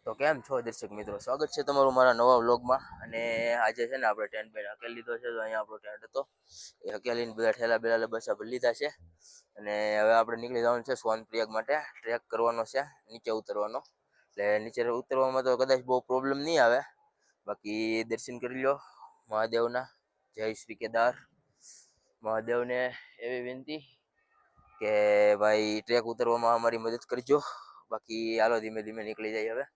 તો કેમ છો દર્શક મિત્રો, સ્વાગત છે તમારું મારા નવા વ્લોગમાં. અને આજે છે ને આપણે ટેન્ટ બેટ હકેલી લીધો છે. તો અહીંયા આપણો ટેન્ટ હતો એ હકેલીને બધા ઠેલા બેલા બસા ભરી લીધા છે. અને હવે આપણે નીકળી જવાનું છે સોનપ્રયાગ માટે. ટ્રેક કરવાનો છે, નીચે ઉતરવાનો. એટલે નીચે ઉતરવામાં તો કદાચ બહુ પ્રોબ્લેમ નહીં આવે. બાકી દર્શન કરી લો મહાદેવના. જય શ્રી કેદાર. મહાદેવને એવી વિનંતી કે ભાઈ ટ્રેક ઉતરવામાં અમારી મદદ કરજો. બાકી હાલો ધીમે ધીમે નીકળી જાય હવે.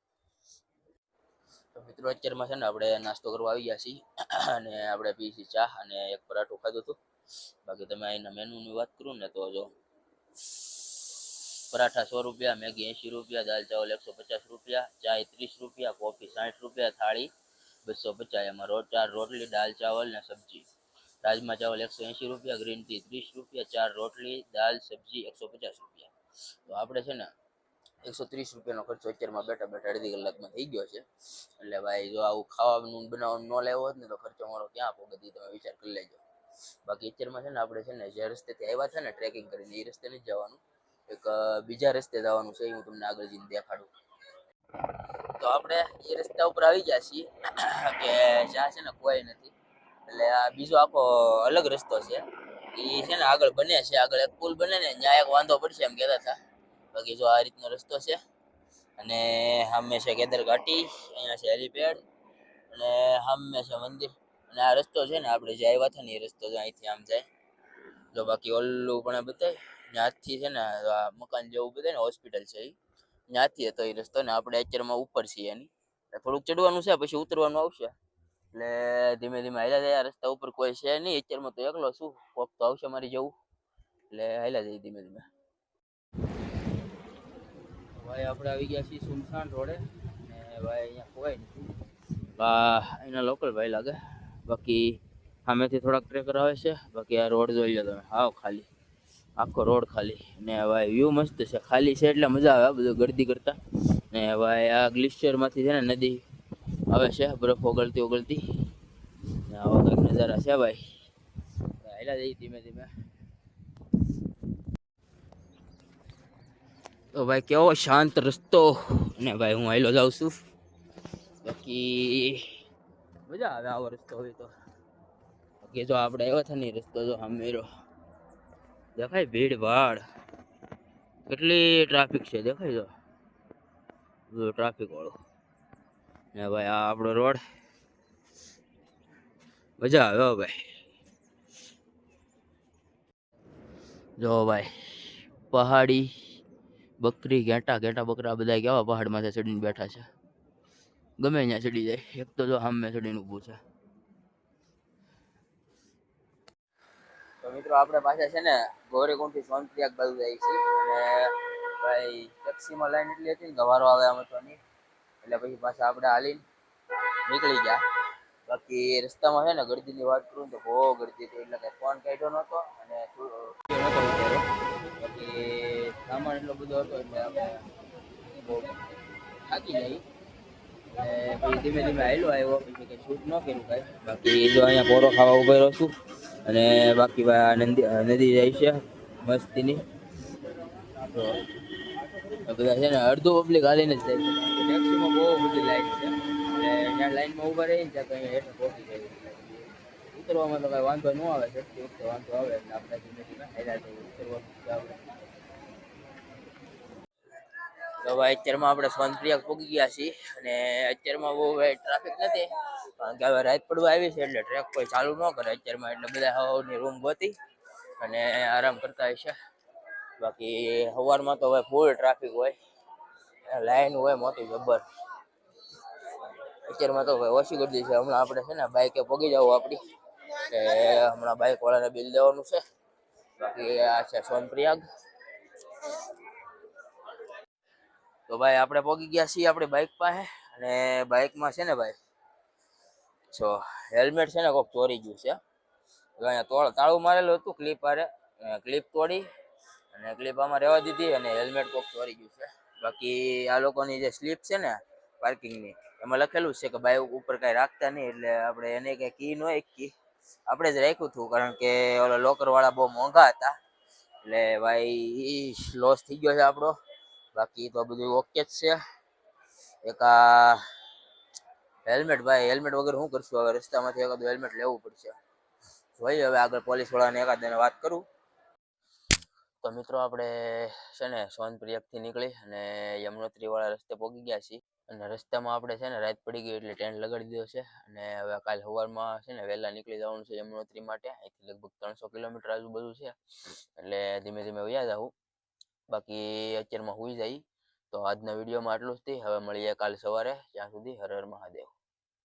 તો મિત્રો અત્યારમાં છે ને આપણે નાસ્તો કરવા આવી ગયા છીએ. અને આપણે પીસી ચા અને એક પરાઠું ખાધું હતું. બાકી તમે અહીંના મેનુની વાત કરું ને તો જો પરાઠા 100 રૂપિયા, મેગી 80 રૂપિયા, દાલ ચાવલ 150 રૂપિયા, ચાય 30 રૂપિયા, કોફી 60 રૂપિયા, થાળી 250. એમાં 4 રોટલી, દાલ ચાવલ ને સબ્જી. રાજમા ચાવલ 180 રૂપિયા, ગ્રીન ટી 30 રૂપિયા, 4 રોટલી, દાલ સબ્જી 150 રૂપિયા. તો આપણે છે ને 130 રૂપિયાનો ખર્ચો અત્યારમાં બેઠા બેઠા અડધી કલાકમાં થઈ ગયો છે. એટલે ભાઈ જો આવું ખાવાનું બનાવવાનું ન લેવો હોત ને તો ખર્ચો મારો ક્યાં પોગતી, તમે વિચાર કરી લેજો. બાકી અત્યારમાં છે ને આપણે છે ને જે રસ્તેથી આવ્યા છે ને ટ્રેકિંગ કરીને એ રસ્તે નથી જવાનું, એક બીજા રસ્તે જવાનું છે. હું તમને આગળ જઈને દેખાડું. તો આપણે એ રસ્તા ઉપર આવી ગયા છીએ કે જ્યાં છે ને કોઈ નથી. એટલે આ બીજો આખો અલગ રસ્તો છે. એ છે ને આગળ બને છે, આગળ એક પુલ બને ને ત્યાં એક વાંધો પડશે એમ કહેતા હતા. બાકી જો આ રીતનો રસ્તો છે. અને સામે છે કેદાર ઘાટી, અહીંયા છે હેલીપેડ અને સામે છે મંદિર. અને આ રસ્તો છે ને આપણે જે આવ્યા હતા ને એ રસ્તો અહીંથી આમ જાય. જો બાકી ઓલું પણ બતાય ત્યાંથી છે ને આ મકાન જેવું બતાય ને હોસ્પિટલ છે એ ત્યાંથી હતો એ રસ્તો. ને આપણે અત્યારમાં ઉપર છીએ એની થોડુંક ચડવાનું છે, પછી ઉતરવાનું આવશે. એટલે ધીમે ધીમે હાલ્યા જાય. આ રસ્તા ઉપર કોઈ છે નહીં અત્યારમાં, તો એકલો શું, કોક તો આવશે મારી જવું. એટલે હાલ્યા જાય ધીમે ધીમે. ભાઈ આપણે આવી ગયા છીએ સુમસાન રોડે. ને ભાઈ અહીંયા કોઈ નથી. અહીંના લોકલ ભાઈ લાગે. બાકી સામેથી થોડાક ટ્રેકર આવે છે. બાકી આ રોડ જોઈ લો તમે, હાવ ખાલી, આખો રોડ ખાલી. ને ભાઈ વ્યૂ મસ્ત છે, ખાલી છે એટલે મજા આવે બધું ગળદી કરતા. ને ભાઈ આ ગ્લેશિયરમાંથી છે ને નદી આવે છે, બરફ ઓગળતી ઓગળતી. ને આવા કંઈક નજારા છે ભાઈ. હાલ્યા જઈએ ધીમે ધીમે. તો ભાઈ કેવો શાંત રસ્તો. ને ભાઈ હું હાલ્યો જાઉં છું. બાકી મજા આવે આવો રસ્તો હોય તો. બાકી જો આપણે આવ્યો હતા ને રસ્તો જો હમેરો દેખાય, ભીડ ભાડ કેટલી ટ્રાફિક છે દેખાય. જો ટ્રાફિક વાળો. ને ભાઈ આ આપણો રોડ, મજા આવે ભાઈ. જો ભાઈ પહાડી બકરી, ઘેટા ઘેટા બકરા બધા કેવા પહાડ માંથી ચડીને બેઠા છે. ગમે ત્યાં ચડી જાય. એક તો જો સામે ચડીને ઊભું છે. તો મિત્રો આપણે પાછા છે ને ગોરેકુંઠથી સોનપ્રયાગ બાજુ જાય છે. અને ભાઈ ટેક્સીમાં લાઈન એટલી હતી ને વારો આવે આમ તો નહીં. એટલે પછી પાછા આપણે હાલીને નીકળી ગયા. બાકી રસ્તામાં છે ને ગરદીની વાત કરું તો બહુ ગરદી હતી. એટલે કંઈ ફોન કાઢ્યો નહોતો અને નહોતો વિચાર્યો. બાકી સામાન એટલો બધો હતો એટલે આપણે બહુ થાકી જાય. પછી ધીમે ધીમે હાલ્યો આવ્યો, પછી કંઈ શૂટ ન કર્યું કાંઈ. બાકી જો અહીંયા પોરો ખાવા ઉભો રહ્યો છું. અને બાકી નદી જાય છે મસ્તીની. તો બધા છે ને અડધું પબ્લિક હાલીને જ જાય છે. ટેક્સીમાં બહુ બધી લાઈન છે. એટલે જ્યાં લાઈનમાં ઊભા રહીને ત્યાં કંઈ હેઠળ પહોંચી જાય. ઉતરવામાં તો કાંઈ વાંધો ન આવે, ચડતી વખતે વાંધો આવે. એટલે આપણે ધીમે ધીમે હાલ્યા જઈએ. ઉતરવાનું છે આપણે. તો ભાઈ અત્યારમાં આપણે સોનપ્રયાગ પહોંચી ગયા છીએ. અને અત્યારમાં બહુ ટ્રાફિક નથી, કારણ કે હવે રાત પડવા આવી છે એટલે ટ્રેક કોઈ ચાલુ ન કરે અત્યારમાં. એટલે બધા હવાની રૂમ ગોતી અને આરામ કરતા હશે. બાકી સવારમાં તો હવે ફૂલ ટ્રાફિક હોય, લાઈન હોય મોટી જબર. અત્યારમાં તો ભાઈ ઓછી ગરદી છે. હમણાં આપણે છે ને બાઈકે પગી જવું આપણી, કે હમણાં બાઇક વાળાને બિલ દેવાનું છે. બાકી આ છે સોનપ્રયાગ. તો ભાઈ આપણે પહોંચી ગયા છીએ આપણી બાઇક પાસે. અને બાઇકમાં છે ને ભાઈ જો હેલ્મેટ છે ને કોઈક ચોરી ગયું છે. અહીંયા તાળું મારેલું હતું ક્લિપ આરે, ક્લિપ તોડી અને ક્લિપ આમાં રહેવા દીધી. અને હેલ્મેટ કોઈક ચોરી ગયું છે. બાકી આ લોકોની જે સ્લીપ છે ને પાર્કિંગની, એમાં લખેલું છે કે બાઇક ઉપર કાંઈ રાખતા નહીં. એટલે આપણે એને કંઈ કી ન કી આપણે જ રાખ્યું હતું, કારણ કે ઓલા લોકર વાળા બહુ મોંઘા હતા. એટલે ભાઈ લોસ થઈ ગયો છે આપણો. બાકી તો બધું ઓકે જ છે. એક આ હેલ્મેટ ભાઈ, હેલ્મેટ વગર શું કરશું હવે? રસ્તામાંથી એકાદું હેલ્મેટ લેવું પડશે. જોઈએ હવે આગળ પોલીસ વાળાને એકાદને વાત કરું. તો મિત્રો આપણે છે ને સોનપ્રિયકથી નીકળી અને યમનોત્રી વાળા રસ્તે પહોંચી ગયા છીએ. અને રસ્તામાં આપણે છે ને રાત પડી ગઈ એટલે ટેન્ટ લગાડી દીધો છે. અને હવે કાલ સવારમાં છે ને વહેલા નીકળી જવાનું છે યમનોત્રી માટે. અહીંથી લગભગ 300 કિલોમીટર આજુબાજુ છે, એટલે ધીમે ધીમે વયા જાઉં. બાકી અત્યારમાં સુઈ જાય. તો આજના વિડીયોમાં આટલું જ. હવે મળીએ કાલ સવારે. ત્યાં સુધી હર હર મહાદેવ.